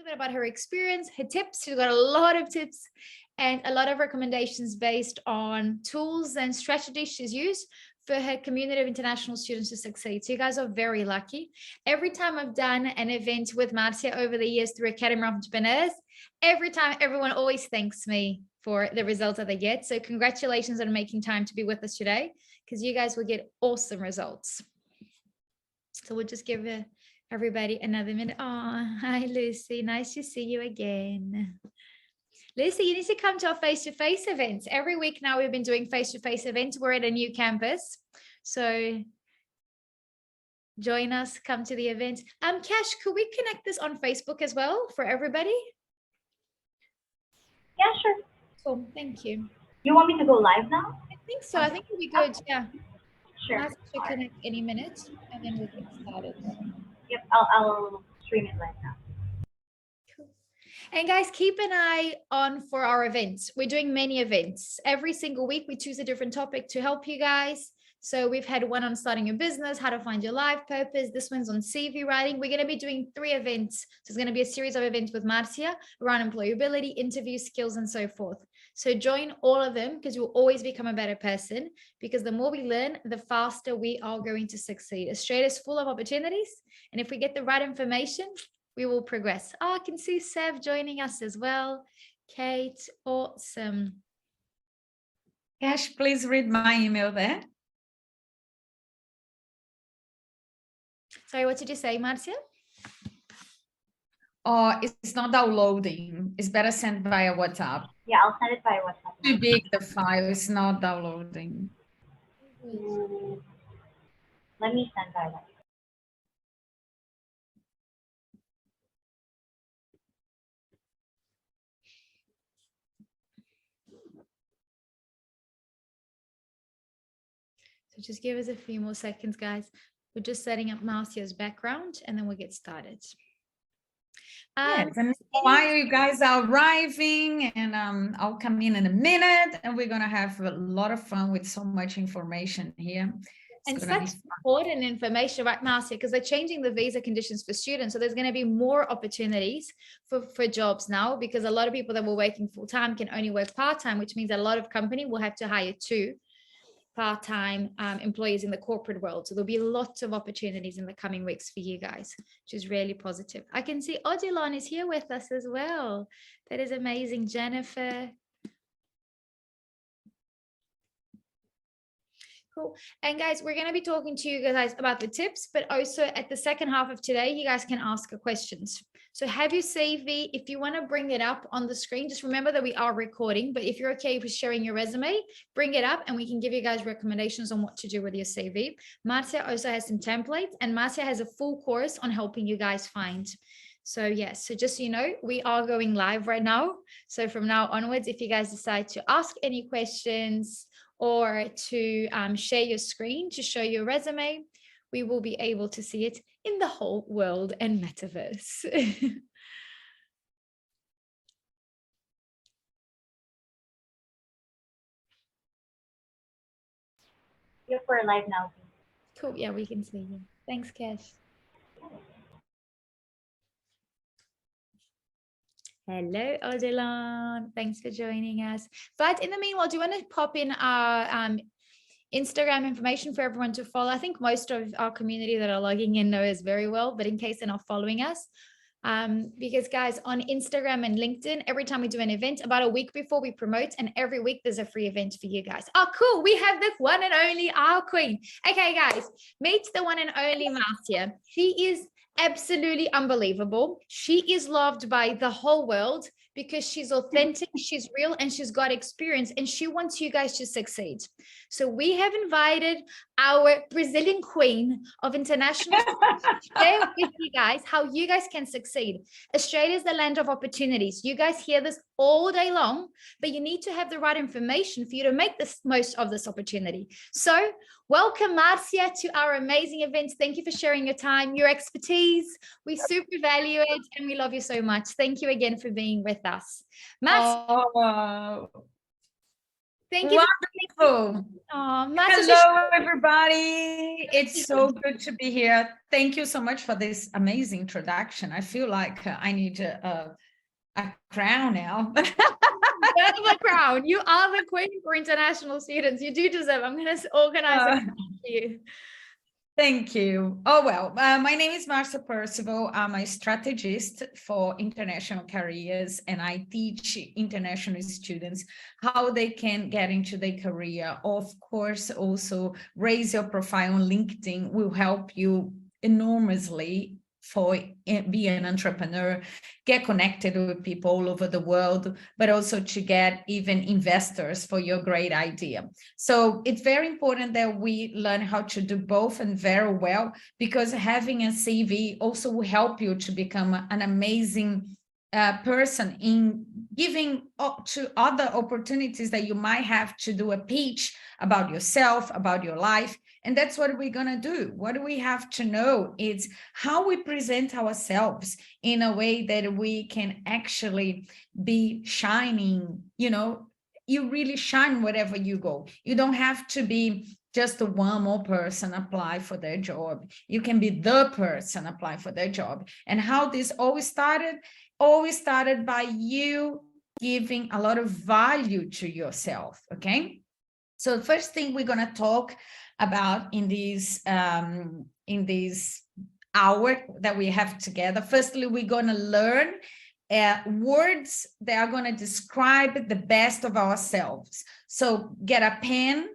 bit about her experience, her tips. She's got a lot of tips and a lot of recommendations based on tools and strategies she's used for her community of international students to succeed. So you guys are very lucky. Every time I've done an event with Marcia over the years through Academy of Entrepreneurs, every time everyone always thanks me for the results that they get. So congratulations on making time to be with us today, because you guys will get awesome results. So we'll just give everybody another minute. Oh, hi, Lucy. Nice to see you again. Lucy, you need to come to our face-to-face events. Every week now we've been doing face-to-face events. We're at a new campus. So join us, come to the event. Cash, could we connect this on Facebook as well for everybody? Yeah, sure. Cool, thank you. You want me to go live now? I think so. I think it'll be good. Yeah. Sure. Nice to connect any minute and then we'll get started. Yep, I'll stream it live now. Cool. And guys, keep an eye on for our events. We're doing many events. Every single week, we choose a different topic to help you guys. So we've had one on starting your business, how to find your life purpose. This one's on CV writing. We're going to be doing 3 events. So it's going to be a series of events with Marcia around employability, interview skills, and so forth. So join all of them, because you'll always become a better person, because the more we learn, the faster we are going to succeed. Australia is full of opportunities. And if we get the right information, we will progress. Oh, I can see Sev joining us as well. Kate, awesome. Cash, please read my email there. Sorry, what did you say, Marcia? Oh, it's not downloading. It's better sent via WhatsApp. Yeah, I'll send it via WhatsApp. Too big, the file. It's not downloading. Let me send via WhatsApp. So just give us a few more seconds, guys. We're just setting up Marcia's background and then we'll get started. Yes, and while you guys are arriving, and I'll come in a minute, and we're gonna have a lot of fun with so much information here. And such important information, right, Marcia, because they're changing the visa conditions for students. So there's going to be more opportunities for jobs now, because a lot of people that were working full time can only work part time, which means a lot of company will have to hire 2 part-time employees in the corporate world. So there'll be lots of opportunities in the coming weeks for you guys, which is really positive. I can see Odilon is here with us as well. That is amazing. Jennifer. Cool. And guys, we're going to be talking to you guys about the tips, but also at the second half of today, you guys can ask questions. So have your CV. If you want to bring it up on the screen, just remember that we are recording, but if you're okay with sharing your resume, bring it up and we can give you guys recommendations on what to do with your CV. Marcia also has some templates, and Marcia has a full course on helping you guys find. So yes, so just so you know, we are going live right now. So from now onwards, if you guys decide to ask any questions or to share your screen to show your resume, we will be able to see it in the whole world and metaverse. You're for live now. Cool. Yeah, we can see you. Thanks, Cash. Hello, Odilon. Thanks for joining us. But in the meanwhile, do you want to pop in our Instagram information for everyone to follow? I think most of our community that are logging in know us very well, but in case they're not following us, because guys, on Instagram and LinkedIn, every time we do an event, about a week before we promote, and every week there's a free event for you guys. Oh, cool. We have the one and only, our queen. Okay, guys, meet the one and only Marcia. She is absolutely unbelievable. She is loved by the whole world because she's authentic, she's real, and she's got experience, and she wants you guys to succeed. So we have invited our Brazilian queen of international to share with you guys how you guys can succeed. Australia is the land of opportunities. You guys hear this all day long, but you need to have the right information for you to make the most of this opportunity. So welcome, Marcia, to our amazing events. Thank you for sharing your time, your expertise. We super value it, and we love you so much. Thank you again for being with us. Marcia. Oh, Thank you. Wonderful. Massive Hello, everybody. It's so good to be here. Thank you so much for this amazing introduction. I feel like I need a crown now. a crown. You are the queen for international students. You do deserve. I'm going to organize it for you. Thank you. Oh, well, my name is Marcia Percival. I'm a strategist for international careers, and I teach international students how they can get into their career. Of course, also raise your profile on LinkedIn will help you enormously for be an entrepreneur, get connected with people all over the world, but also to get even investors for your great idea. So it's very important that we learn how to do both and very well, because having a CV also will help you to become an amazing person in giving up to other opportunities that you might have to do a pitch about yourself, about your life. And that's what we're going to do. What we have to know is how we present ourselves in a way that we can actually be shining. You know, you really shine wherever you go. You don't have to be just one more person apply for their job. You can be the person apply for their job. And how this always started by you giving a lot of value to yourself. Okay. So the first thing we're going to talk about in this hour that we have together. Firstly, we're going to learn words that are going to describe the best of ourselves. So get a pen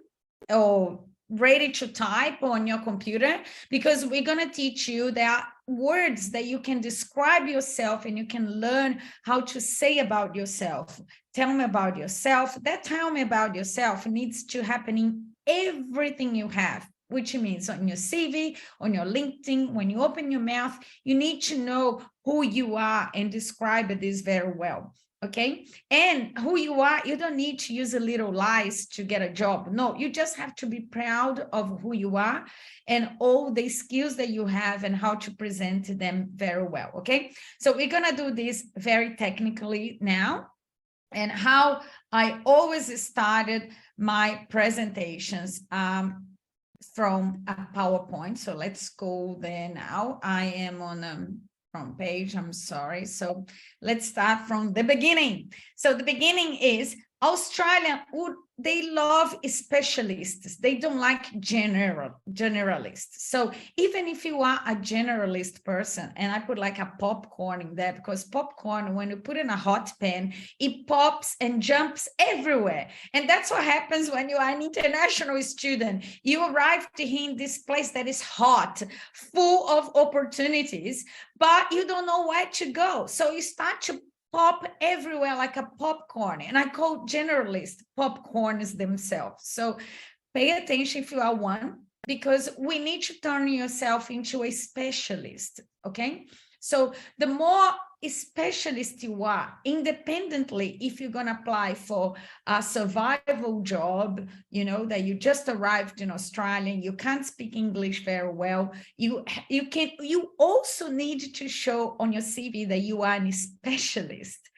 or ready to type on your computer, because we're going to teach you there are words that you can describe yourself and you can learn how to say about yourself. Tell me about yourself. That tell me about yourself needs to happen in everything you have, which means on your CV, on your LinkedIn, when you open your mouth, you need to know who you are and describe this very well. Okay. And who you are, you don't need to use a little lies to get a job. No, you just have to be proud of who you are and all the skills that you have and how to present them very well. Okay. So we're going to do this very technically now. And how I always started my presentations from a PowerPoint. So let's go there now. I am on a front page, I'm sorry. So let's start from the beginning. So the beginning is Australia, they love specialists. They don't like generalists. So even if you are a generalist person, and I put like a popcorn in there, because popcorn, when you put in a hot pan, it pops and jumps everywhere. And that's what happens when you are an international student. You arrive to in this place that is hot, full of opportunities, but you don't know where to go. So you start to pop everywhere like a popcorn. And I call generalists popcorns themselves. So pay attention if you are one, because we need to turn yourself into a specialist. Okay. So the more specialist you are, independently, if you're going to apply for a survival job, you know, that you just arrived in Australia, you can't speak English very well, you also need to show on your CV that you are a specialist.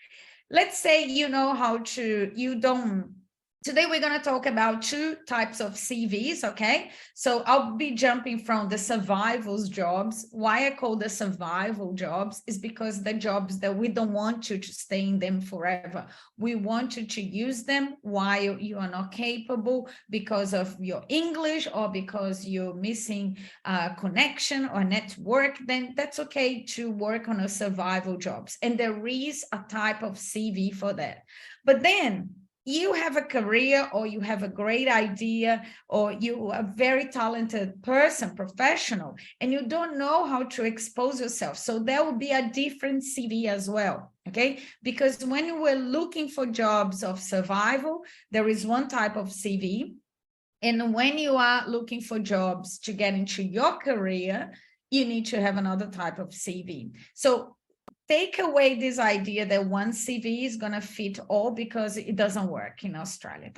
Let's say you know how to, you don't. Today, we're going to talk about two types of CVs, okay? So I'll be jumping from the survival jobs. Why I call the survival jobs is because the jobs that we don't want you to stay in them forever. We want you to use them while you are not capable because of your English or because you're missing a connection or network. Then that's okay to work on a survival jobs. And there is a type of CV for that. But then you have a career, or you have a great idea, or you are a very talented person, professional, and you don't know how to expose yourself. So there will be a different CV as well, okay? Because when you were looking for jobs of survival, there is one type of CV. And when you are looking for jobs to get into your career, you need to have another type of CV. So take away this idea that one CV is going to fit all, because it doesn't work in Australia.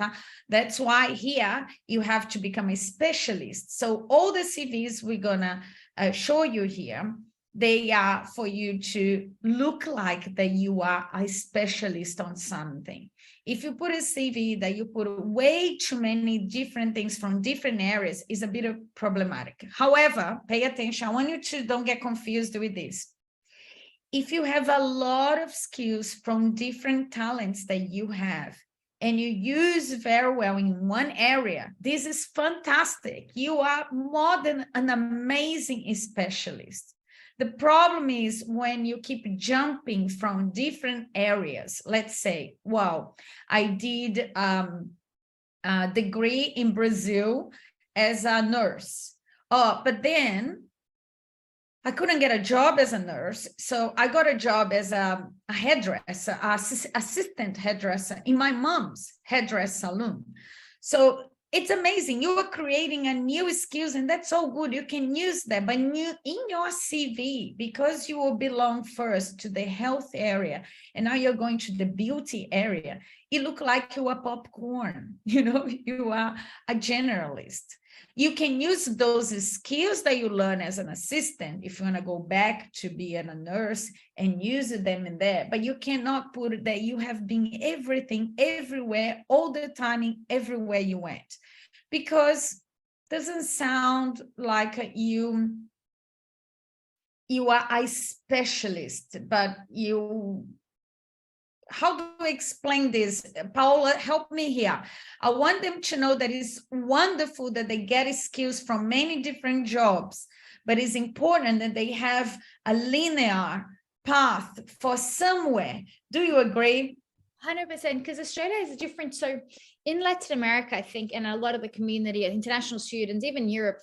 That's why here you have to become a specialist. So all the CVs we're going to show you here, they are for you to look like that you are a specialist on something. If you put a CV that you put way too many different things from different areas, is a bit of problematic. However, pay attention. I want you to don't get confused with this. If you have a lot of skills from different talents that you have, and you use very well in one area, this is fantastic. You are more than an amazing specialist. The problem is when you keep jumping from different areas. Let's say, well, I did a degree in Brazil as a nurse. But then I couldn't get a job as a nurse. So I got a job as a hairdresser, assistant hairdresser in my mom's hairdresser salon. So it's amazing. You are creating a new skills, and that's so good. You can use that, but in your CV, because you will belong first to the health area, and now you're going to the beauty area, you look like you are popcorn. You are a generalist. You can use those skills that you learn as an assistant if you want to go back to being a nurse and use them in there, but you cannot put that you have been everything, everywhere, all the time, in everywhere you went, because it doesn't sound like you are a specialist, but how do I explain this? Paula, help me here. I want them to know that it's wonderful that they get skills from many different jobs, but it's important that they have a linear path for somewhere. Do you agree? 100%, because Australia is different. So in Latin America, I think, and a lot of the community, international students, even Europe,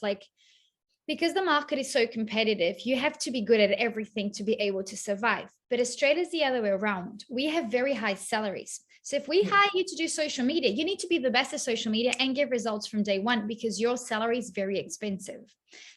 because the market is so competitive, you have to be good at everything to be able to survive. But Australia's the other way around. We have very high salaries. So if we hire you to do social media, you need to be the best at social media and give results from day one, because your salary is very expensive.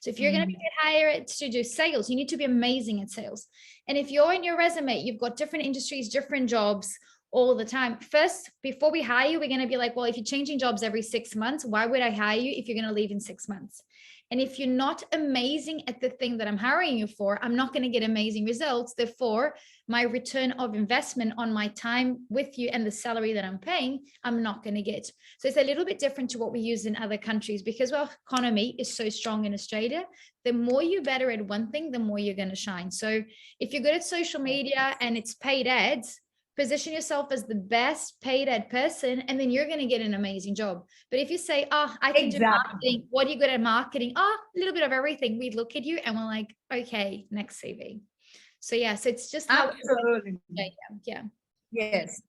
So if you're going to be hired to do sales, you need to be amazing at sales. And if you're in your resume, you've got different industries, different jobs all the time. First, before we hire you, we're going to be like, well, if you're changing jobs every 6 months, why would I hire you if you're going to leave in 6 months? And if you're not amazing at the thing that I'm hiring you for, I'm not going to get amazing results. Therefore, my return of investment on my time with you and the salary that I'm paying, I'm not going to get. So it's a little bit different to what we use in other countries, because our economy is so strong in Australia. The more you're better at one thing, the more you're going to shine. So if you're good at social media and it's paid ads, position yourself as the best paid ad person, and then you're going to get an amazing job. But if you say, I can do marketing, what are you good at marketing? A little bit of everything. We look at you and we're like, okay, next CV. So yeah, so it's just how. Absolutely. Yeah. Yes.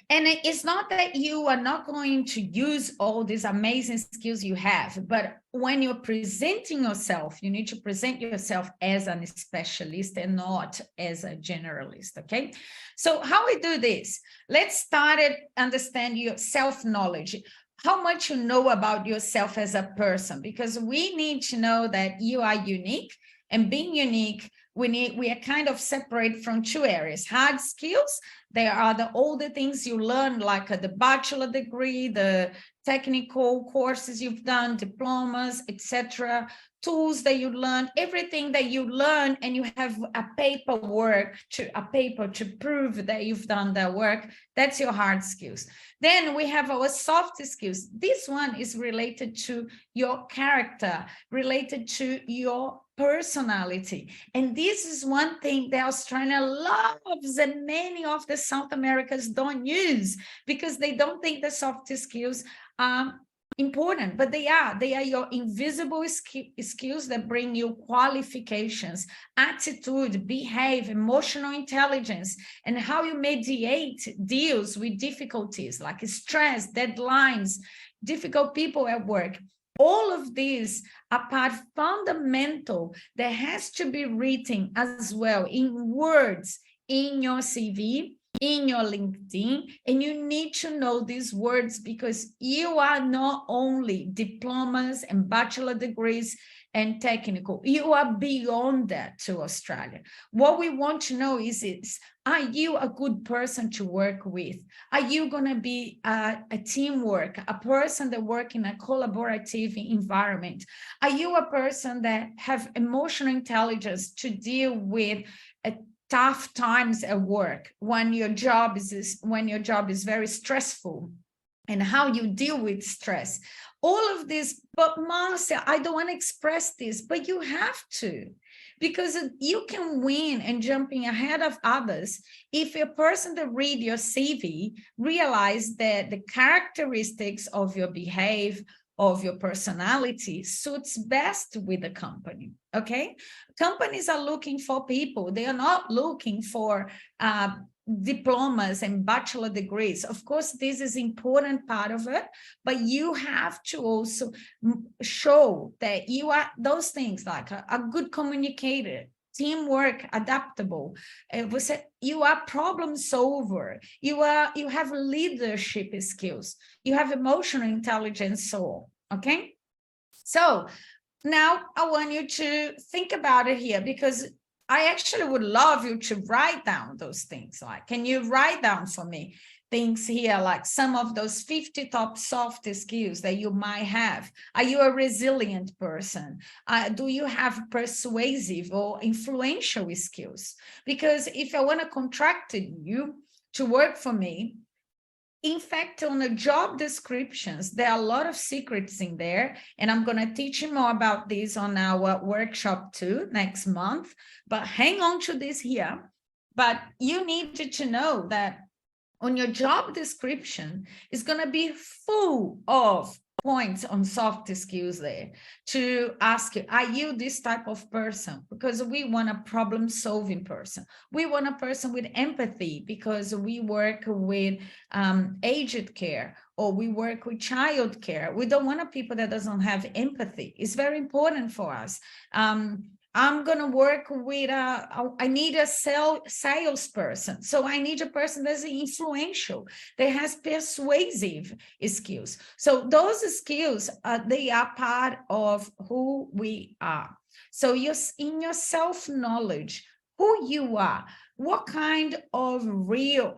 And it's not that you are not going to use all these amazing skills you have, but when you're presenting yourself, you need to present yourself as a specialist and not as a generalist, okay? So how we do this? Let's start at understand your self-knowledge. How much you know about yourself as a person, because we need to know that you are unique, and being unique, we are kind of separate from two areas. Hard skills, they are all the things you learn, like the bachelor degree, the technical courses you've done, diplomas, etc. Tools that you learn, everything that you learn, and you have a paper to prove that you've done that work. That's your hard skills. Then we have our soft skills. This one is related to your character, related to your personality. And this is one thing that Australia loves, and many of the South Americans don't use, because they don't think the soft skills are important, but they are your invisible skills that bring you qualifications, attitude, behave, emotional intelligence, and how you mediate deals with difficulties like stress, deadlines, difficult people at work. All of these are part fundamental that has to be written as well in words in your CV, in your LinkedIn, and you need to know these words, because you are not only diplomas and bachelor degrees and technical, you are beyond that to Australia. What we want to know is are you a good person to work with? Are you going to be a teamwork, a person that works in a collaborative environment? Are you a person that have emotional intelligence to deal with tough times at work, when your job is very stressful, and how you deal with stress, all of this. But Marcia, I don't want to express this, but you have to, because you can win and jumping ahead of others if a person that read your CV realize that the characteristics of your behavior, of your personality suits best with the company. Okay, companies are looking for people. They are not looking for diplomas and bachelor degrees. Of course, this is important part of it, but you have to also show that you are those things, like a good communicator, teamwork, adaptable. You are problem solver. You have leadership skills. You have emotional intelligence. So, okay. So now I want you to think about it here, because I actually would love you to write down those things. Like, can you write down for me things here, like some of those 50 top soft skills that you might have? Are you a resilient person? Do you have persuasive or influential skills? Because if I want to contract you to work for me, in fact, on the job descriptions, there are a lot of secrets in there, and I'm going to teach you more about this on our workshop too next month. But hang on to this here. But you need to know that on your job description is going to be full of points on soft skills there to ask you, are you this type of person? Because we want a problem solving person. We want a person with empathy, because we work with aged care, or we work with child care. We don't want a people that doesn't have empathy. It's very important for us. I'm going to work with I need a salesperson. So I need a person that's influential, that has persuasive skills. So those skills, they are part of who we are. So in your self-knowledge, who you are, what kind of real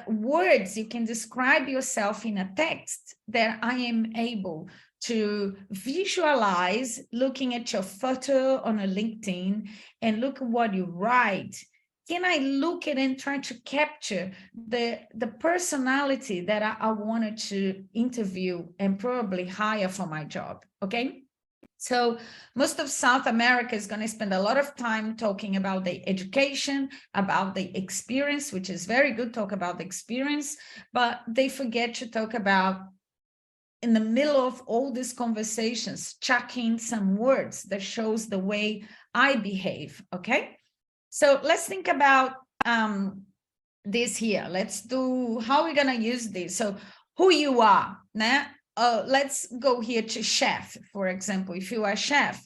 words you can describe yourself in a text that I am able to visualize, looking at your photo on a LinkedIn and look at what you write. Can I look at and try to capture the personality that I wanted to interview and probably hire for my job? Okay. So most of South America is going to spend a lot of time talking about the education, about the experience, which is very good, talk about the experience, but they forget to talk about, in the middle of all these conversations, chuck in some words that shows the way I behave, okay? So let's think about this here. Let's do, how we're gonna use this. So who you are, né? Let's go here to chef, for example. If you are a chef,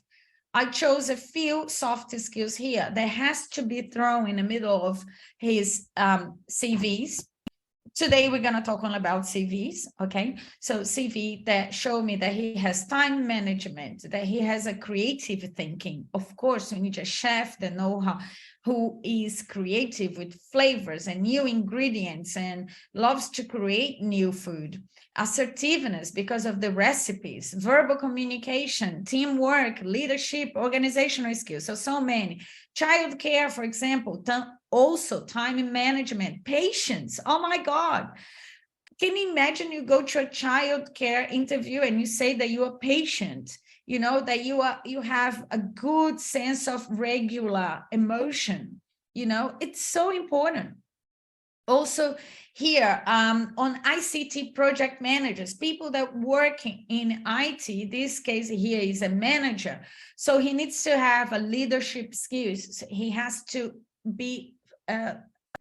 I chose a few soft skills here that has to be thrown in the middle of his CVs. Today, we're going to talk only about CVs, okay? So CV that show me that he has time management, that he has a creative thinking. Of course, we need a chef that know who is creative with flavors and new ingredients and loves to create new food. Assertiveness because of the recipes, verbal communication, teamwork, leadership, organizational skills. So many. Childcare, for example, also time management, patience. Oh my God. Can you imagine you go to a child care interview and you say that you are patient, you know, that you have a good sense of regular emotion, you know, it's so important. Also here on ICT project managers, people that work in IT, this case here is a manager. So he needs to have a leadership skills. He has to be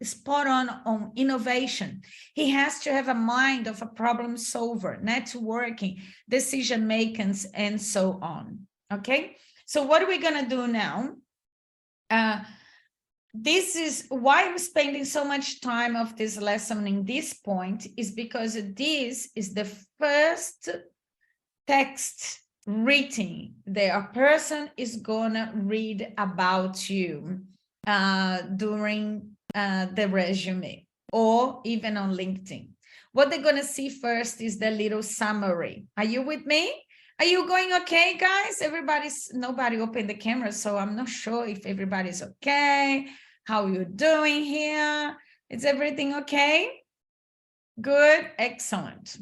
spot on innovation. He has to have a mind of a problem solver, networking, decision makers, and so on. Okay, so what are we going to do now? This is why I'm spending so much time of this lesson in this point, is because this is the first text written that a person is gonna read about you during the resume or even on LinkedIn. What they're gonna see first is the little summary. Are you with me? Are you going okay, guys? Nobody opened the camera, so I'm not sure if everybody's okay. How you doing here? Is everything okay? Good, excellent.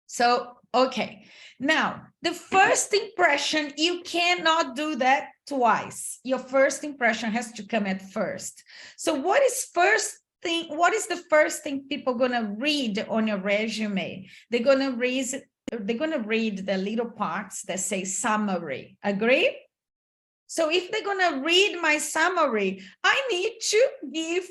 So, okay. Now, the first impression, you cannot do that twice. Your first impression has to come at first. So what is the first thing people gonna read on your resume? They're gonna read the little parts that say summary. Agree? So if they're gonna read my summary, I need to give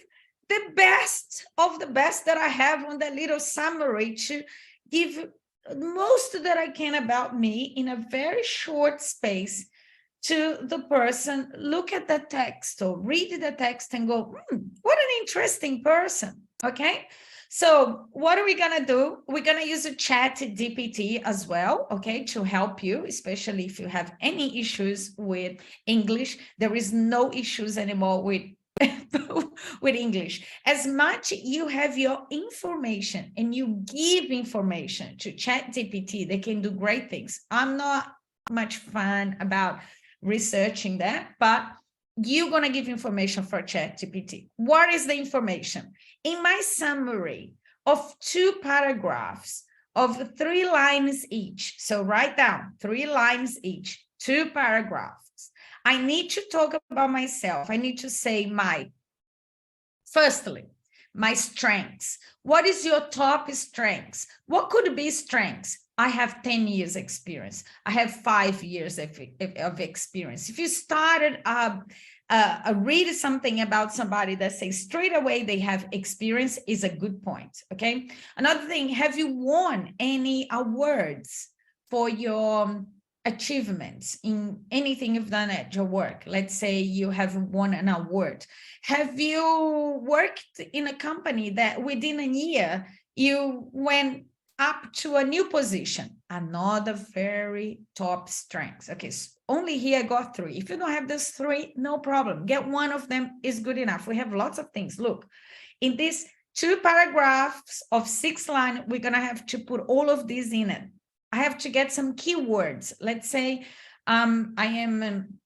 the best of the best that I have on that little summary, to give most that I can about me in a very short space to the person. Look at the text or read the text and go, what an interesting person. Okay. So what are we going to do? We're going to use a chat GPT as well, okay, to help you, especially if you have any issues with English. There is no issues anymore with with English. As much you have your information and you give information to ChatGPT, they can do great things. I'm not much fun about researching that, but you're going to give information for ChatGPT. What is the information? In my summary of 2 paragraphs of 3 lines each, so write down 3 lines each, 2 paragraphs. I need to talk about myself. I need to say firstly, my strengths. What is your top strengths? What could be strengths? I have 10 years experience. I have 5 years of experience. If you started read something about somebody that says straight away they have experience, is a good point, okay? Another thing, have you won any awards for your achievements in anything you've done at your work? Let's say you have won an award. Have you worked in a company that within a year you went up to a new position? Another very top strength. Okay, so only here I got 3. If you don't have those 3, no problem. Get one of them is good enough. We have lots of things. Look, in these 2 paragraphs of 6 lines, we're gonna have to put all of these in it. I have to get some keywords. Let's say I am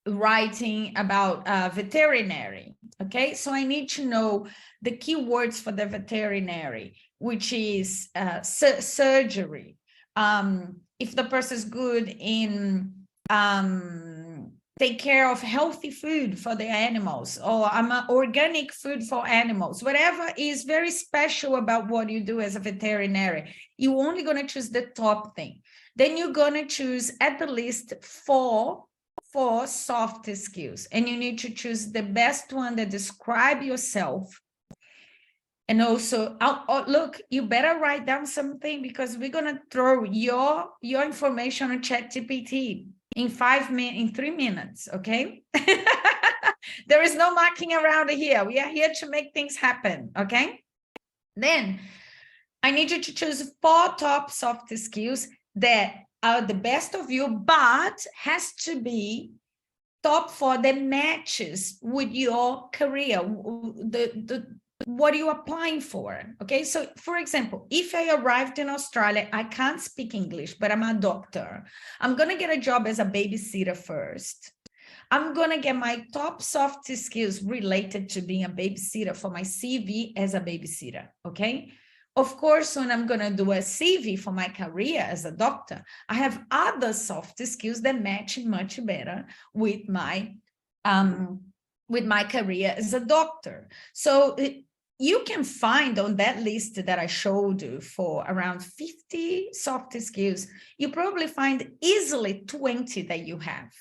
writing about veterinary. Okay, so I need to know the keywords for the veterinary, which is surgery. If the person is good in take care of healthy food for the animals, or I'm organic food for animals, whatever is very special about what you do as a veterinary, you're only going to choose the top thing. Then you're going to choose at the least 4 soft skills, and you need to choose the best one that describe yourself. And also, look, you better write down something, because we're going to throw your information on ChatGPT in 3 minutes, okay? There is no mucking around here. We are here to make things happen, okay? Then I need you to choose 4 top soft skills that are the best of you, but has to be top 4 that matches with your career, what are you applying for? Okay, so for example, if I arrived in Australia, I can't speak English, but I'm a doctor. I'm going to get a job as a babysitter first. I'm going to get my top soft skills related to being a babysitter for my CV as a babysitter. Okay, of course, when I'm going to do a CV for my career as a doctor, I have other soft skills that match much better with my career as a doctor. So you can find on that list that I showed you for around 50 soft skills, you probably find easily 20 that you have.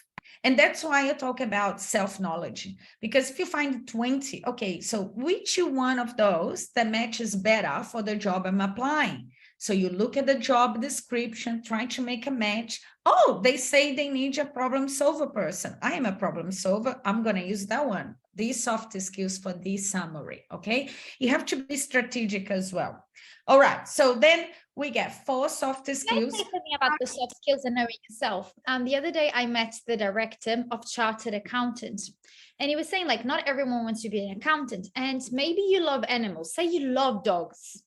And that's why I talk about self-knowledge, because if you find 20, okay, so which one of those that matches better for the job I'm applying? So you look at the job description, try to make a match. Oh, they say they need a problem solver person. I am a problem solver. I'm going to use that one. These soft skills for this summary, okay? You have to be strategic as well. All right, so then we get 4 soft skills. Can I say something about the soft skills and knowing yourself? The other day I met the director of chartered accountants, and he was saying, like, not everyone wants to be an accountant, and maybe you love animals. Say you love dogs.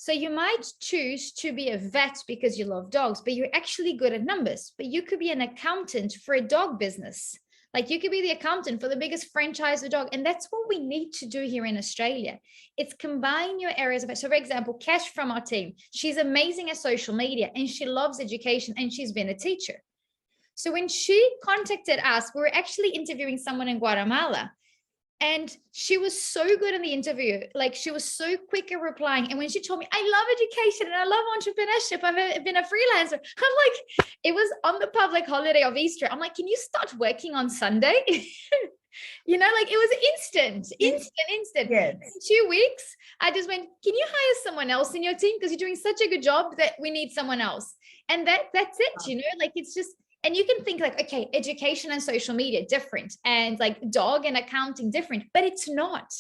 So you might choose to be a vet because you love dogs, but you're actually good at numbers. But you could be an accountant for a dog business. Like you could be the accountant for the biggest franchise of dog. And that's what we need to do here in Australia. It's combine your areas of it. So for example, Cash from our team, she's amazing at social media and she loves education and she's been a teacher. So when she contacted us, we were actually interviewing someone in Guatemala. And she was so good in the interview. Like she was so quick at replying. And when she told me, I love education and I love entrepreneurship, I've been a freelancer. I'm like, it was on the public holiday of Easter. I'm like, can you start working on Sunday? You know, like it was instant. Yes. In 2 weeks, I just went, can you hire someone else in your team? Because you're doing such a good job that we need someone else. And that's it, you know, like it's just, and you can think like, okay, education and social media different, and like dog and accounting different, but it's not.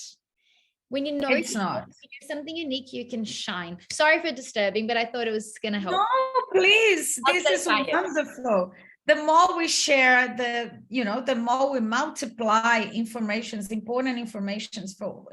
When you know It's not. you do something unique, you can shine. Sorry for disturbing, but I thought it was going to help. No, please. This is wonderful. The more we share, the more we multiply important information for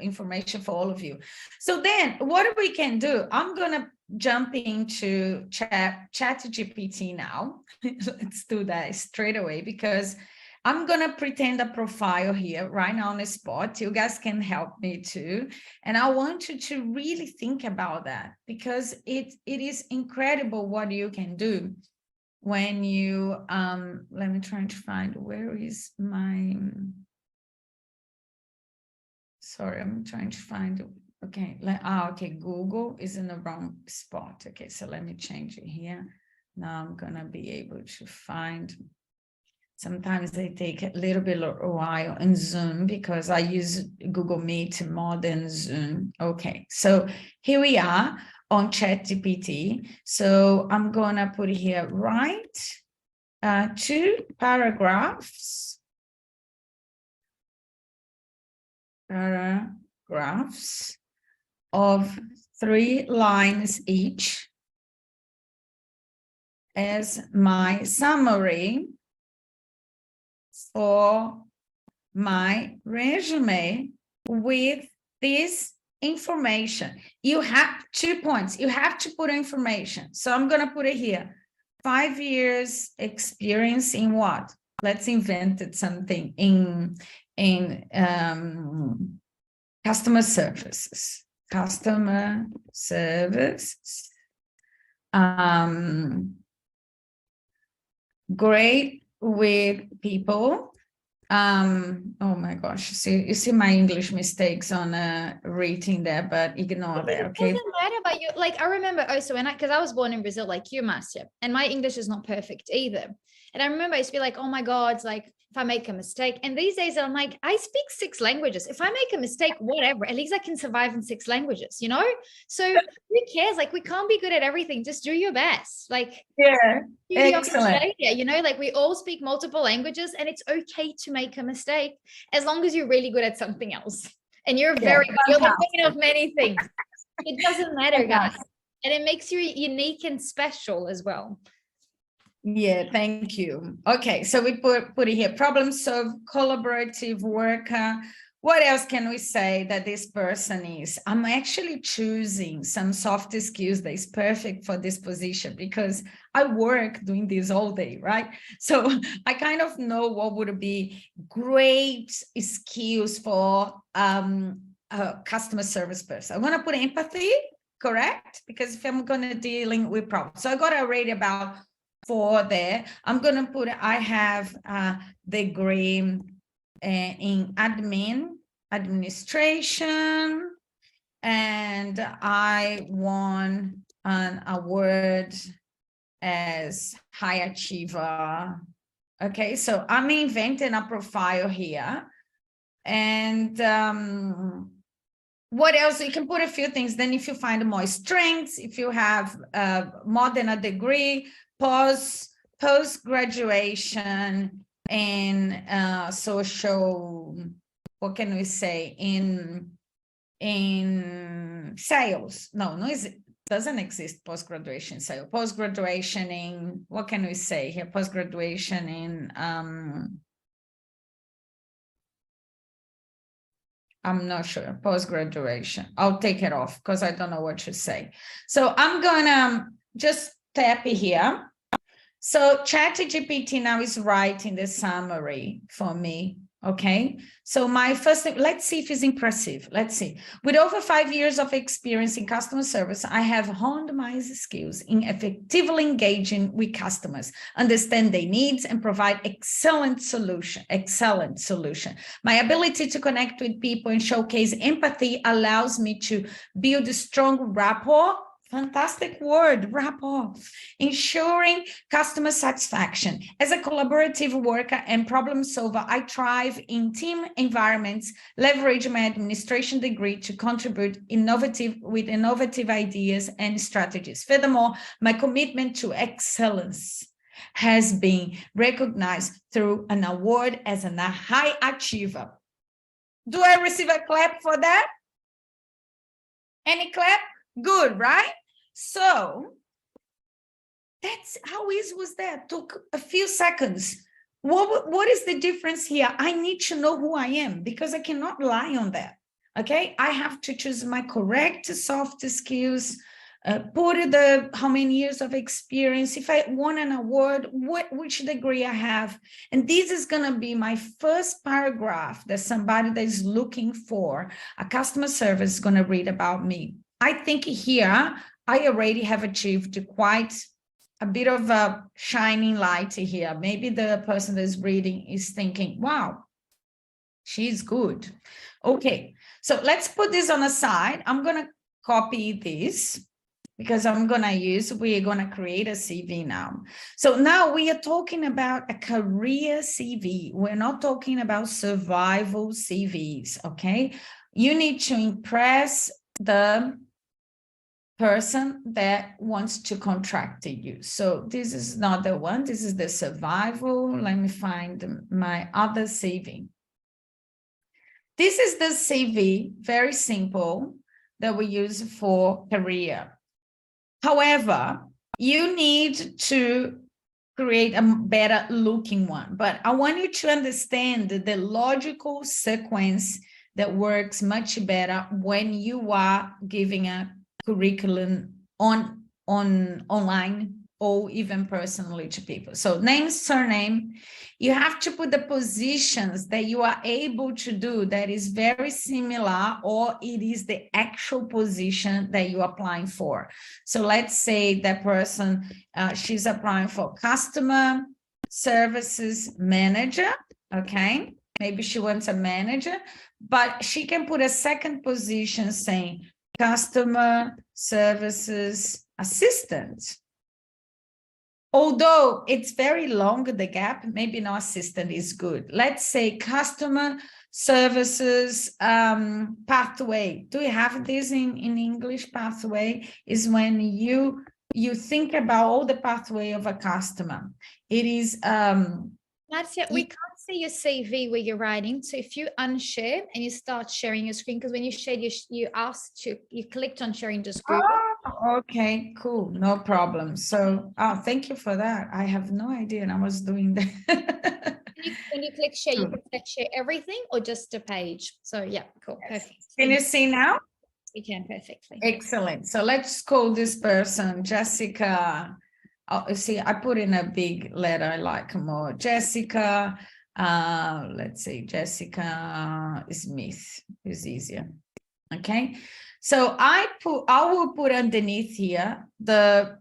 all of you. So then what we can do, I'm going to jump into ChatGPT now. Let's do that straight away, because I'm going to pretend a profile here right now on the spot. You guys can help me too. And I want you to really think about that, because it is incredible what you can do when you, let me try to find, where is my, sorry, I'm trying to find, okay, okay, Google is in the wrong spot. Okay, so let me change it here. Now I'm gonna be able to find, sometimes they take a little bit of a while in Zoom because I use Google Meet more than Zoom. Okay, so here we are on ChatGPT. So I'm gonna put here, write 2 paragraphs of 3 lines each as my summary for my resume with this information. You have 2 points. You have to put information. So I'm going to put it here. 5 years experience in what? Let's invent it, something in customer services. Customer service. Great with people. Oh my gosh, you see my English mistakes on reading there, but ignore that. Okay, it doesn't matter about you. Like I remember also because I was born in Brazil like you, Marcia, and my English is not perfect either. And I remember I used to be like, oh my God, like if I make a mistake. And these days I'm like, I speak 6 languages. If I make a mistake, whatever, at least I can survive in 6 languages, you know? So who cares? Like we can't be good at everything. Just do your best. Like, yeah, excellent. You know, like we all speak multiple languages and it's okay to make a mistake as long as you're really good at something else. And you're very good. You're the queen of many things. It doesn't matter, guys. And it makes you unique and special as well. Yeah, thank you. Okay, so we put it here, problem solve, collaborative worker. What else can we say that this person is? I'm actually choosing some soft skills that is perfect for this position because I work doing this all day, right? So I kind of know what would be great skills for a customer service person. I'm going to put empathy, correct? Because if I'm going to dealing with problems. So I got already about 4 there. I'm going to put, I have degree in administration, and I won an award as high achiever. Okay, so I'm inventing a profile here. And what else? You can put a few things. Then if you find more strengths, if you have more than a degree, post-graduation in social, what can we say, in sales. No, doesn't exist post-graduation sales. Post-graduation in, what can we say here? Post-graduation in I'm not sure, post-graduation. I'll take it off because I don't know what to say. So I'm gonna just tap here. So ChatGPT now is writing the summary for me. Okay, so my first thing, let's see if it's impressive. Let's see. With over 5 years of experience in customer service, I have honed my skills in effectively engaging with customers, understand their needs, and provide excellent solution. My ability to connect with people and showcase empathy allows me to build a strong rapport. Fantastic word, rapport, ensuring customer satisfaction. As a collaborative worker and problem solver, I thrive in team environments, leverage my administration degree to contribute with innovative ideas and strategies. Furthermore, my commitment to excellence has been recognized through an award as a high achiever. Do I receive a clap for that? Any clap? Good, right? So that's how easy was that? Took a few seconds. What is the difference here? I need to know who I am because I cannot lie on that. Okay, I have to choose my correct soft skills, put how many years of experience, if I won an award, which degree I have. And this is going to be my first paragraph that somebody that is looking for a customer service is going to read about me. I think here I already have achieved quite a bit of a shining light here. Maybe the person that's reading is thinking, wow, she's good. Okay, so let's put this on the side. I'm going to copy this because we're going to create a CV now. So now we are talking about a career CV. We're not talking about survival CVs, okay? You need to impress the person that wants to contract you. So this is not the one. This is the survival. Let me find my other CV. This is the CV, very simple, that we use for career. However, you need to create a better looking one. But I want you to understand the logical sequence that works much better when you are giving a curriculum online or even personally to people. So name, surname, you have to put the positions that you are able to do that is very similar, or it is the actual position that you're applying for. So let's say that person, she's applying for customer services manager, okay? Maybe she wants a manager, but she can put a second position saying customer services assistant. Although it's very long, the gap, maybe no assistant is good. Let's say customer services pathway. Do you have this in English? Pathway is when you think about all the pathway of a customer. It is Marcia, we can't see your CV where you're writing. So if you unshare and you start sharing your screen, because when you shared, you clicked on sharing the screen. Oh, okay, cool, no problem. So, thank you for that. I have no idea, and I was doing that. When you click share, you can click share everything or just a page. So yeah, cool, yes. Perfect. Can you see now? We can perfectly. Excellent. So let's call this person Jessica. Oh, see, I put in a big letter. I like more. Jessica. Let's say Jessica Smith is easier. Okay. So I will put underneath here the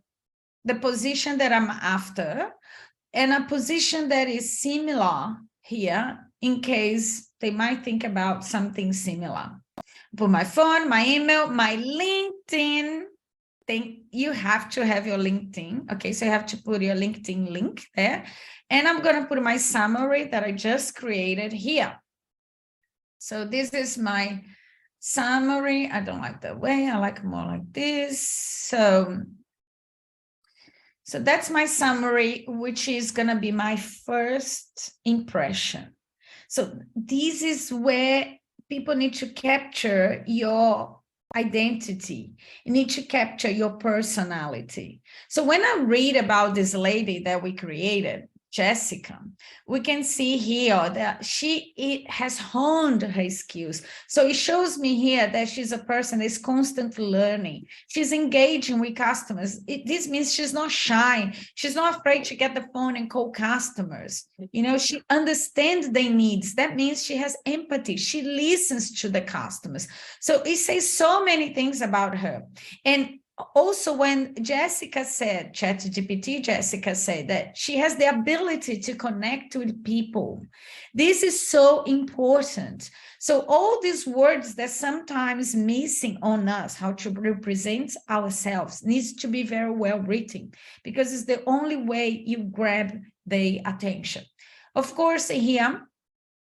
position that I'm after, and a position that is similar here in case they might think about something similar. Put my phone, my email, my LinkedIn. You have to have your LinkedIn. Okay, so you have to put your LinkedIn link there. And I'm going to put my summary that I just created here. So this is my summary. I don't like that way. I like more like this. So that's my summary, which is going to be my first impression. So this is where people need to capture your identity. You need to capture your personality. So when I read about this lady that we created, Jessica, we can see here that she has honed her skills. So it shows me here that she's a person that's constantly learning. She's engaging with customers. This means she's not shy. She's not afraid to get the phone and call customers. You know, she understands their needs. That means she has empathy. She listens to the customers. So it says so many things about her. And also, when Jessica said, ChatGPT Jessica said that she has the ability to connect with people. This is so important. So all these words that sometimes missing on us, how to represent ourselves, needs to be very well written, because it's the only way you grab their attention. Of course, here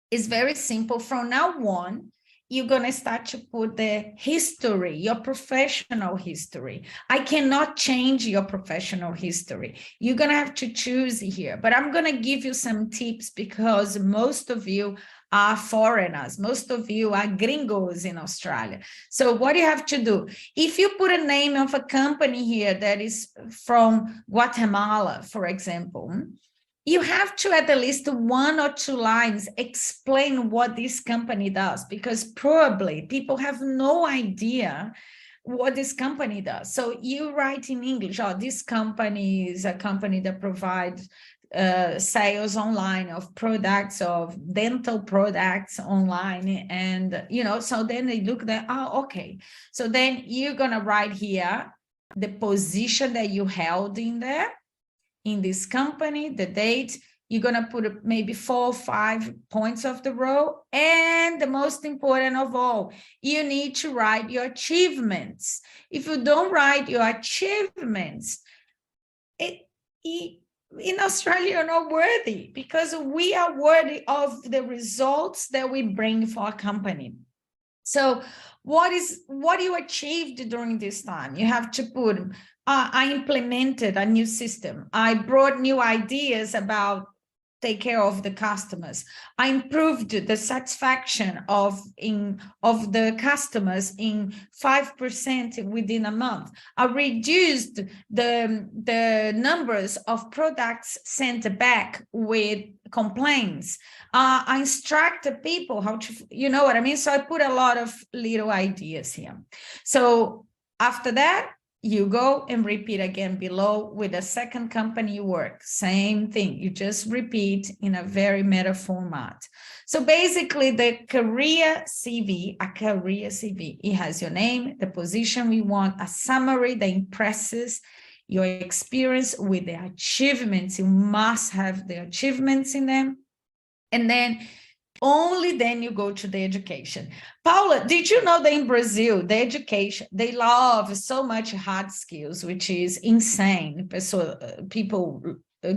is very simple. From now on, you're going to start to put the history, your professional history. I cannot change your professional history. You're going to have to choose here, but I'm going to give you some tips because most of you are foreigners. Most of you are gringos in Australia. So what you have to do, if you put a name of a company here that is from Guatemala, for example, you have to at least 1 or 2 lines explain what this company does, because probably people have no idea what this company does. So you write in English, oh, this company is a company that provides sales online of products, of dental products online. And, you know, so then they look at, oh, okay. So then you're going to write here the position that you held in there, in this company, the date. You're going to put maybe 4 or 5 points of the row. And the most important of all, you need to write your achievements. If you don't write your achievements, in Australia, you're not worthy, because we are worthy of the results that we bring for our company. So what you achieved during this time? You have to put, I implemented a new system. I brought new ideas about take care of the customers. I improved the satisfaction of the customers in 5% within a month. I reduced the numbers of products sent back with complaints. I instructed people how to, you know what I mean? So I put a lot of little ideas here. So after that, you go and repeat again below with the second company you work. Same thing. You just repeat in a very meta format. So basically the career CV, it has your name, the position we want, a summary that impresses your experience with the achievements. You must have the achievements in them. And then only then you go to the education. Paula, did you know that in Brazil, the education, they love so much hard skills, which is insane. So people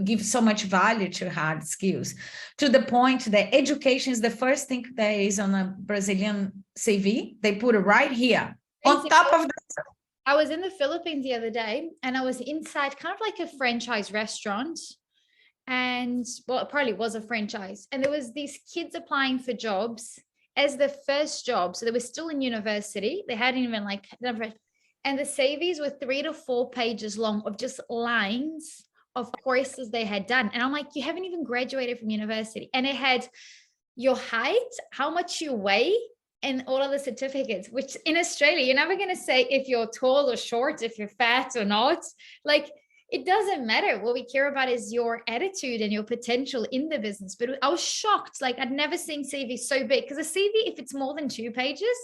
give so much value to hard skills, to the point that education is the first thing that is on a Brazilian CV. They put it right here on top of the... I was in the Philippines the other day, and I was inside kind of like a franchise restaurant. And well, it probably was a franchise, and there was these kids applying for jobs as the first job. So they were still in university. They hadn't even and the CVs were 3 to 4 pages long of just lines of courses they had done. And I'm like, you haven't even graduated from university. And it had your height, how much you weigh, and all of the certificates, which in Australia, you're never going to say if you're tall or short, if you're fat or not. Like, it doesn't matter. What we care about is your attitude and your potential in the business. But I was shocked. Like, I'd never seen CV so big, because a CV, if it's more than 2 pages,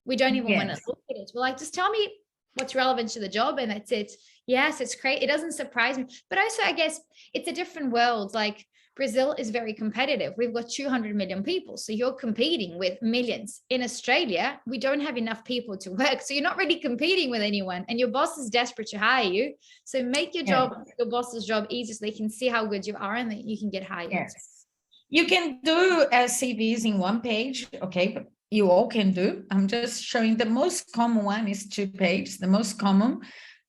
we don't even want to look at it. We're like, just tell me what's relevant to the job, and that's it. Yes, it's great. It doesn't surprise me. But also, I guess it's a different world. Like, Brazil is very competitive. We've got 200 million people. So you're competing with millions. In Australia, we don't have enough people to work. So you're not really competing with anyone, and your boss is desperate to hire you. So make your job, your boss's job easy, so they can see how good you are and that you can get hired. Yes. You can do CVs in 1 page. Okay, but you all can do. I'm just showing the most common one is 2 pages, the most common,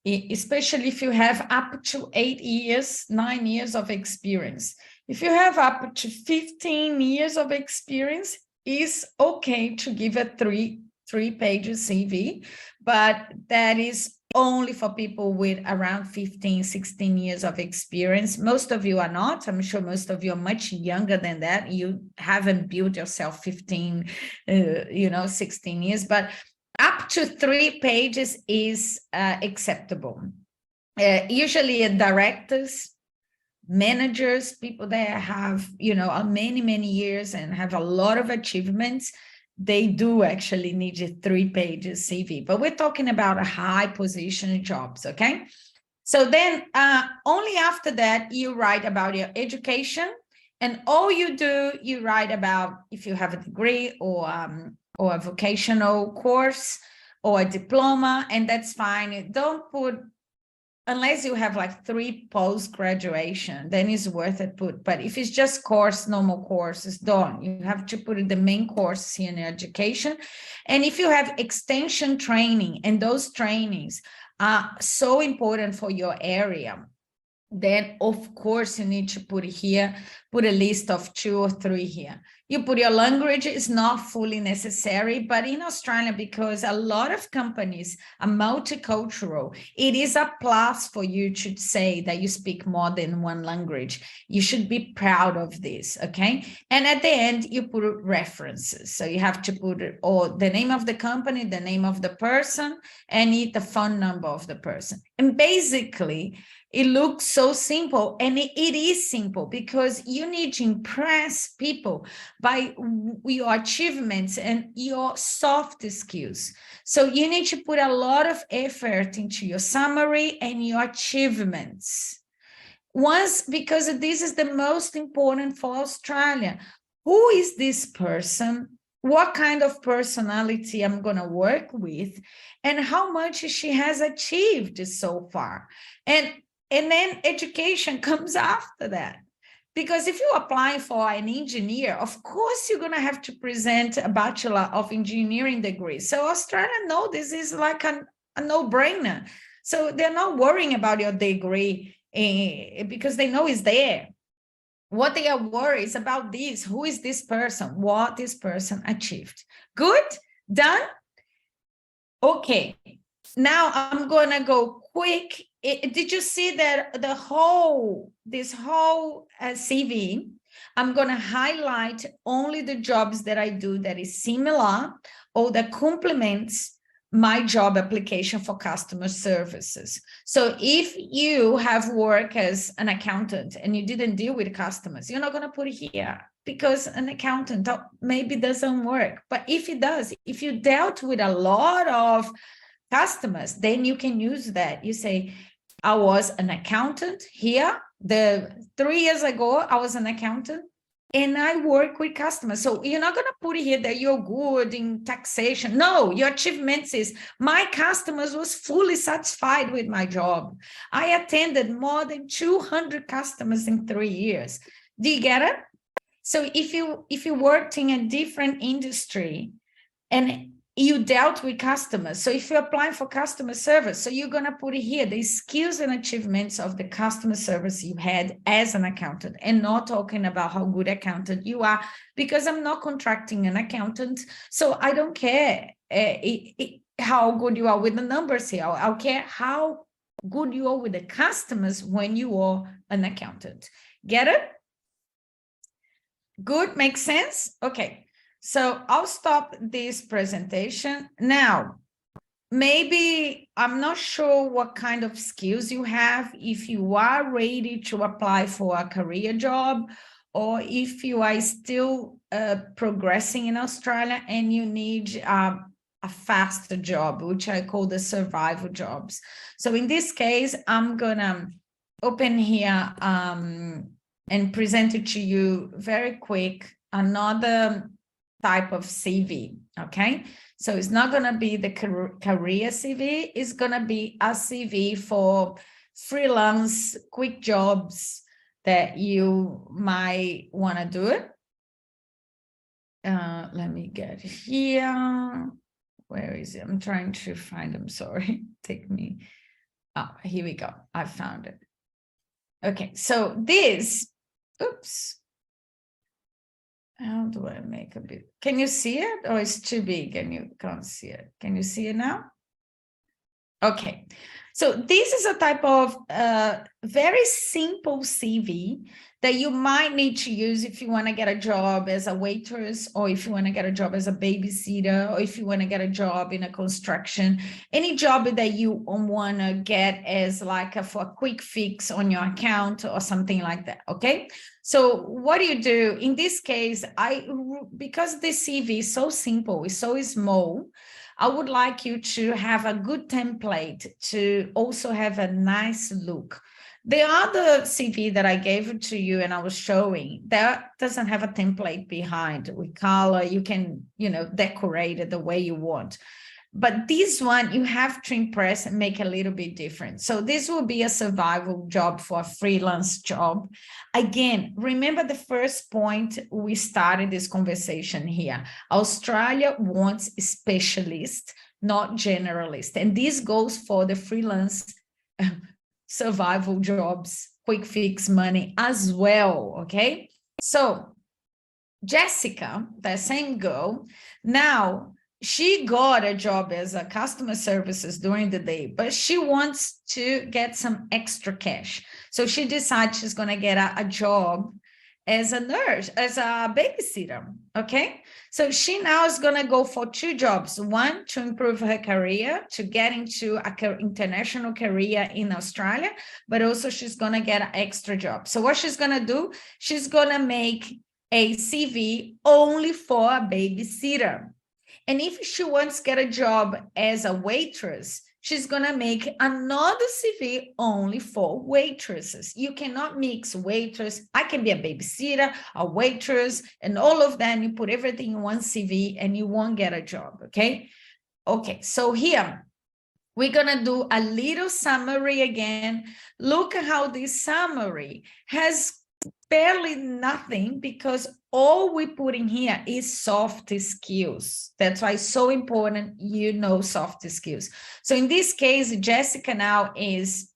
especially if you have up to 8 years, 9 years of experience. If you have up to 15 years of experience, it's okay to give a 3 3-page CV, but that is only for people with around 15, 16 years of experience. Most of you are not. I'm sure most of you are much younger than that. You haven't built yourself 15, 16 years, but up to 3 pages is acceptable. Usually directors, managers, people that have, many, many years and have a lot of achievements, they do actually need a 3-page CV, but we're talking about a high position jobs, okay? So then only after that, you write about your education, and all you do, you write about if you have a degree or a vocational course or a diploma, and that's fine. Don't put, unless you have like 3 post-graduation, then it's worth it put. But if it's just course, normal courses, don't. You have to put in the main courses here in education. And if you have extension training, and those trainings are so important for your area, then of course you need to put here, put a list of 2 or 3 here. You put your language, is not fully necessary, but in Australia, because a lot of companies are multicultural, it is a plus for you to say that you speak more than 1 language. You should be proud of this, okay? And at the end, you put references. So you have to put the name of the company, the name of the person, and the phone number of the person. And basically, it looks so simple, and it is simple because you need to impress people by your achievements and your soft skills. So you need to put a lot of effort into your summary and your achievements. Because this is the most important for Australia. Who is this person? What kind of personality I'm going to work with, and how much she has achieved so far. And then education comes after that. Because if you apply for an engineer, of course, you're going to have to present a Bachelor of Engineering degree. So Australia know this is like a no-brainer. So they're not worrying about your degree because they know it's there. What they are worried is about this. Who is this person? What this person achieved? Good? Done? Okay. Now I'm going to go quick. Did you see that this whole CV, I'm going to highlight only the jobs that I do that is similar or that complements my job application for customer services. So if you have worked as an accountant and you didn't deal with customers, you're not going to put it here because an accountant maybe doesn't work. But if it does, if you dealt with a lot of customers, then you can use that. You say, I was an accountant here. 3 years ago, I was an accountant and I work with customers. So you're not going to put here that you're good in taxation. No, your achievements is my customers was fully satisfied with my job. I attended more than 200 customers in 3 years. Do you get it? So if you worked in a different industry and you dealt with customers. So if you're applying for customer service, so you're going to put it here, the skills and achievements of the customer service you had as an accountant, and not talking about how good accountant you are, because I'm not contracting an accountant. So I don't care how good you are with the numbers here. I'll care how good you are with the customers when you are an accountant. Get it? Good, makes sense? Okay. So I'll stop this presentation. Now, maybe I'm not sure what kind of skills you have, if you are ready to apply for a career job, or if you are still progressing in Australia and you need a faster job, which I call the survival jobs. So in this case, I'm going to open here and present it to you very quick, another type of CV, okay? So it's not going to be the career CV, it's going to be a CV for freelance, quick jobs that you might want to do it. Let me get here. Where is it? I'm trying to find them, sorry. Take me. Oh, here we go. I found it. Okay, so this, oops. do I make a bit? Can you see it, or it's too big and you can't see it? Can you see it now? Okay, so this is a type of very simple CV that you might need to use if you want to get a job as a waitress, or if you want to get a job as a babysitter, or if you want to get a job in a construction, any job that you want to get as like for a quick fix on your account or something like that. Okay, so what do you do in this case? Because the CV is so simple, it's so small, I would like you to have a good template to also have a nice look. The other CV that I gave to you and I was showing, that doesn't have a template behind with color. You can, decorate it the way you want. But this one, you have to impress and make a little bit different. So this will be a survival job for a freelance job. Again, remember the first point we started this conversation here. Australia wants specialists, not generalists. And this goes for the freelance survival jobs, quick fix money as well, okay? So Jessica, that same girl, now she got a job as a customer services during the day, but she wants to get some extra cash. So she decides she's going to get a job as a nurse, as a babysitter. Okay. So she now is going to go for two jobs. One, to improve her career, to get into an international career in Australia, but also she's going to get an extra job. So what she's going to do, she's going to make a CV only for a babysitter. And if she wants to get a job as a waitress, she's going to make another CV only for waitresses. You cannot mix waitress. I can be a babysitter, a waitress, and all of that. You put everything in one CV and you won't get a job, okay? Okay, so here, we're going to do a little summary again. Look at how this summary has barely nothing, because all we put in here is soft skills. That's why it's so important you know soft skills. So in this case, Jessica now is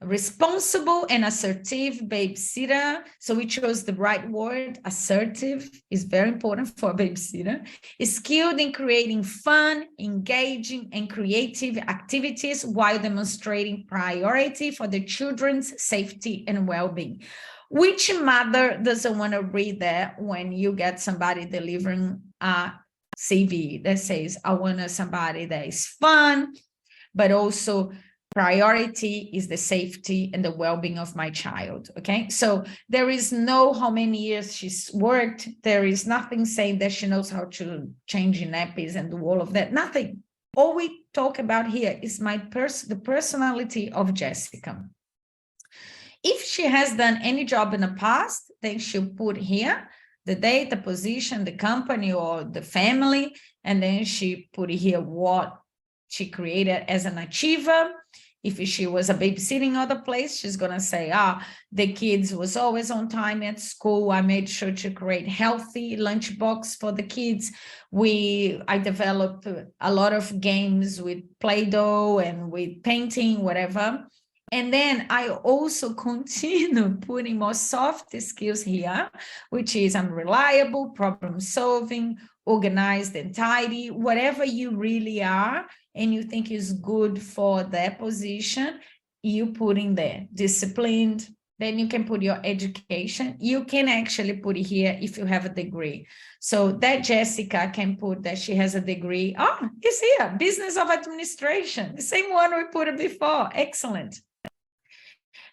responsible and assertive babysitter. So we chose the right word. Assertive is very important for a babysitter. Is skilled in creating fun, engaging, and creative activities while demonstrating priority for the children's safety and well-being. Which mother doesn't want to read that when you get somebody delivering a CV that says, I want somebody that is fun, but also priority is the safety and the well-being of my child, okay? So there is no how many years she's worked. There is nothing saying that she knows how to change nappies and do all of that, nothing. All we talk about here is the personality of Jessica. If she has done any job in the past, then she'll put here the date, the position, the company, or the family, and then she put here what she created as an achiever. If she was a babysitting other place, she's going to say, the kids was always on time at school. I made sure to create healthy lunchbox for the kids. I developed a lot of games with Play-Doh and with painting, whatever. And then I also continue putting more soft skills here, which is I'm reliable, problem solving, organized and tidy, whatever you really are and you think is good for that position, you put in there. Disciplined, then you can put your education. You can actually put it here if you have a degree. So that Jessica can put that she has a degree. It's here, Business of Administration, the same one we put it before. Excellent.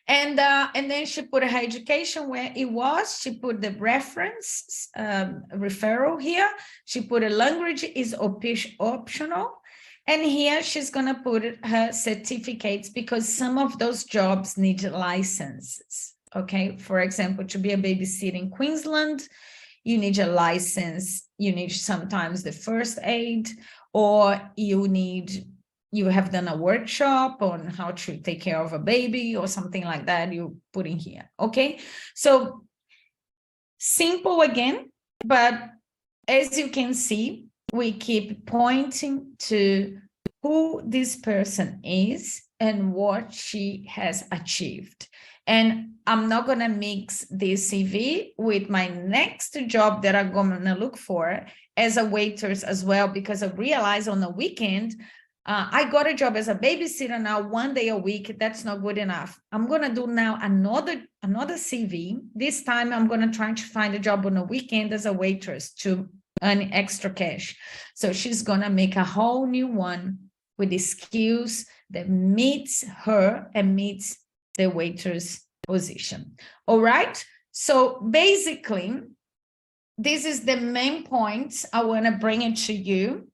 And then she put her education where it was. She put the reference referral here. She put a language is optional. And here she's going to put her certificates because some of those jobs need licenses. Okay, for example, to be a babysitter in Queensland, you need a license. You need sometimes the first aid, or you have done a workshop on how to take care of a baby or something like that, you put in here, okay? So simple again, but as you can see, we keep pointing to who this person is and what she has achieved. And I'm not going to mix this CV with my next job that I'm going to look for as a waitress as well, because I realized on the weekend, I got a job as a babysitter now 1 day a week. That's not good enough. I'm going to do now another CV. This time I'm going to try to find a job on the weekend as a waitress to earn extra cash. So she's going to make a whole new one with the skills that meets her and meets the waitress position. All right. So basically, this is the main points I want to bring it to you.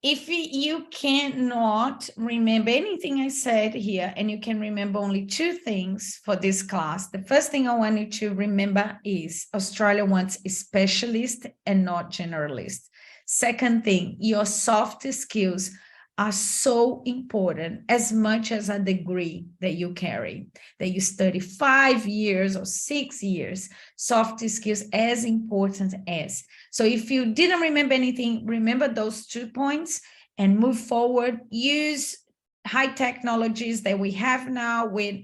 If you cannot remember anything I said here, and you can remember only 2 things for this class, the first thing I want you to remember is Australia wants a specialist and not generalist. Second thing, your soft skills are so important as much as a degree that you carry, that you study 5 years or 6 years. Soft skills as important as. So if you didn't remember anything, remember those 2 points and move forward. Use high technologies that we have now with,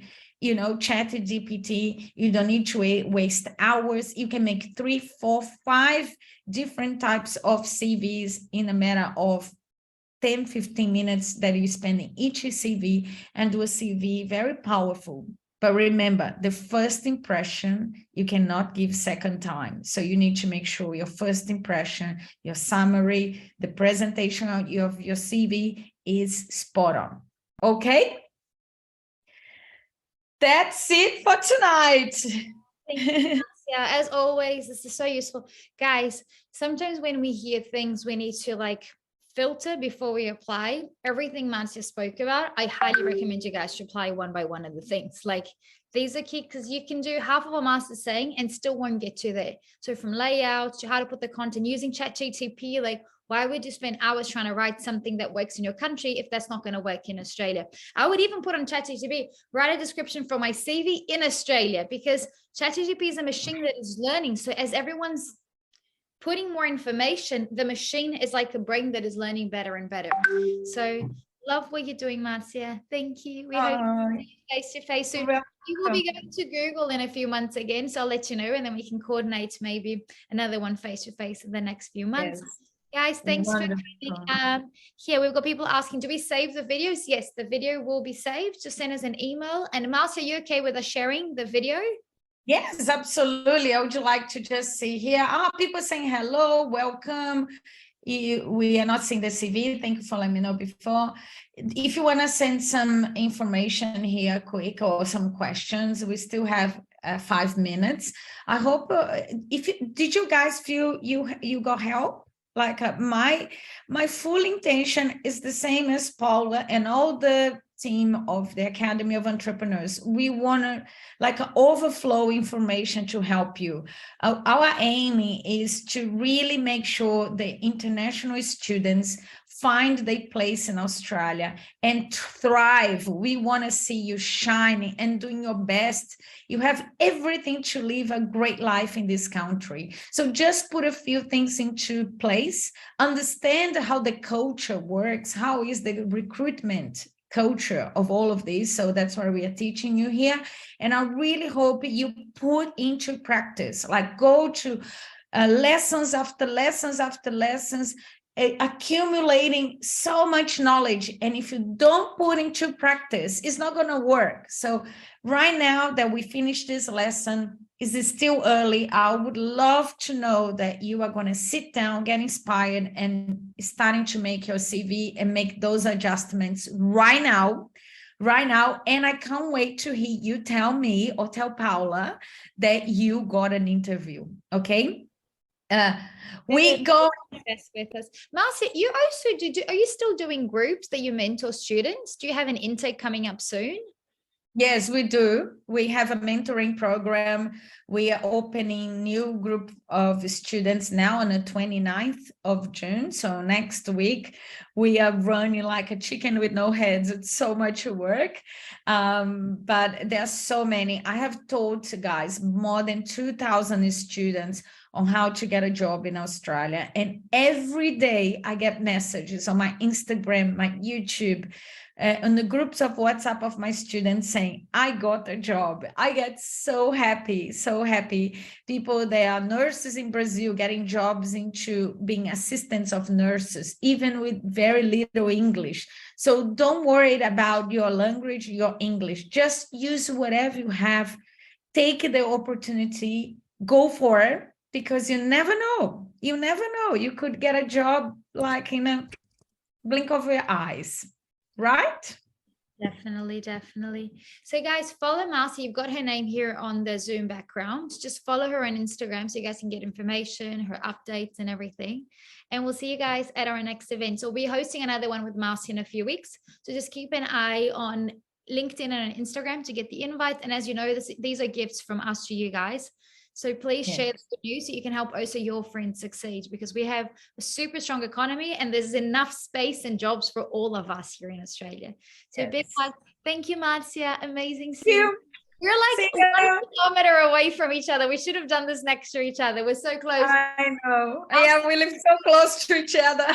ChatGPT. You don't need to waste hours. You can make 3, 4, 5 different types of CVs in a matter of 10, 15 minutes that you spend in each CV, and do a CV very powerful. But remember, the first impression, you cannot give second time. So you need to make sure your first impression, your summary, the presentation of your CV is spot on. Okay? That's it for tonight. Yeah, as always, this is so useful. Guys, sometimes when we hear things, we need to filter before we apply. Everything Marcia spoke about, I highly recommend you guys to apply one by one of the things. These are key, because you can do half of what Marcia's saying and still won't get to there. So from layouts to how to put the content using ChatGPT, why would you spend hours trying to write something that works in your country if that's not going to work in Australia? I would even put on ChatGPT, write a description for my CV in Australia, because ChatGPT is a machine that is learning. So as everyone's putting more information, the machine is like a brain that is learning better and better. So love what you're doing, Marcia. Thank you. We hope to see you face to face soon. You will be going to Google in a few months again, so I'll let you know, and then we can coordinate maybe another one face to face in the next few months. Yes. Guys, thanks for coming. Here we've got people asking, do we save the videos? Yes, the video will be saved. Just send us an email. And Marcia, are you okay with us sharing the video? Yes, absolutely. I would like to just see here. People saying hello, welcome. We are not seeing the CV. Thank you for letting me know before. If you want to send some information here quick or some questions, we still have 5 minutes. I hope, did you guys feel you got help? My full intention is the same as Paula and all the team of the Academy of Entrepreneurs. We want to overflow information to help you. Our aim is to really make sure the international students find their place in Australia and thrive. We want to see you shining and doing your best. You have everything to live a great life in this country. So just put a few things into place, understand how the culture works, how is the recruitment culture of all of these. So that's why we are teaching you here. And I really hope you put into practice, go to lessons after lessons after lessons, accumulating so much knowledge. And if you don't put into practice, it's not going to work. So right now that we finish this lesson, is it still early? I would love to know that you are going to sit down, get inspired, and starting to make your CV and make those adjustments right now. And I can't wait to hear you tell me or tell Paula that you got an interview. Okay. We go with us. Marcia, you also are you still doing groups that you mentor students? Do you have an intake coming up soon? Yes, we do. We have a mentoring program. We are opening new group of students now on the 29th of June. So next week, we are running like a chicken with no heads. It's so much work. But there are so many. I have told guys, more than 2,000 students on how to get a job in Australia. And every day I get messages on my Instagram, my YouTube, on the groups of WhatsApp of my students saying, I got a job. I get so happy, so happy. People, they are nurses in Brazil getting jobs into being assistants of nurses, even with very little English. So don't worry about your language, your English. Just use whatever you have. Take the opportunity, go for it, because you never know. You never know. You could get a job like in a blink of your eyes. Right? Definitely, definitely. So guys, follow Marcia. You've got her name here on the Zoom background. Just follow her on Instagram so you guys can get information, her updates and everything. And we'll see you guys at our next event. So we'll be hosting another one with Marcia in a few weeks. So just keep an eye on LinkedIn and on Instagram to get the invite. And as you know, these are gifts from us to you guys. So please share this with you so you can help also your friends succeed, because we have a super strong economy and there's enough space and jobs for all of us here in Australia. So big hug. Thank you, Marcia. Amazing seeing you. You're like 1 kilometer away from each other. We should have done this next to each other. We're so close. I know. Yeah, we live so close to each other.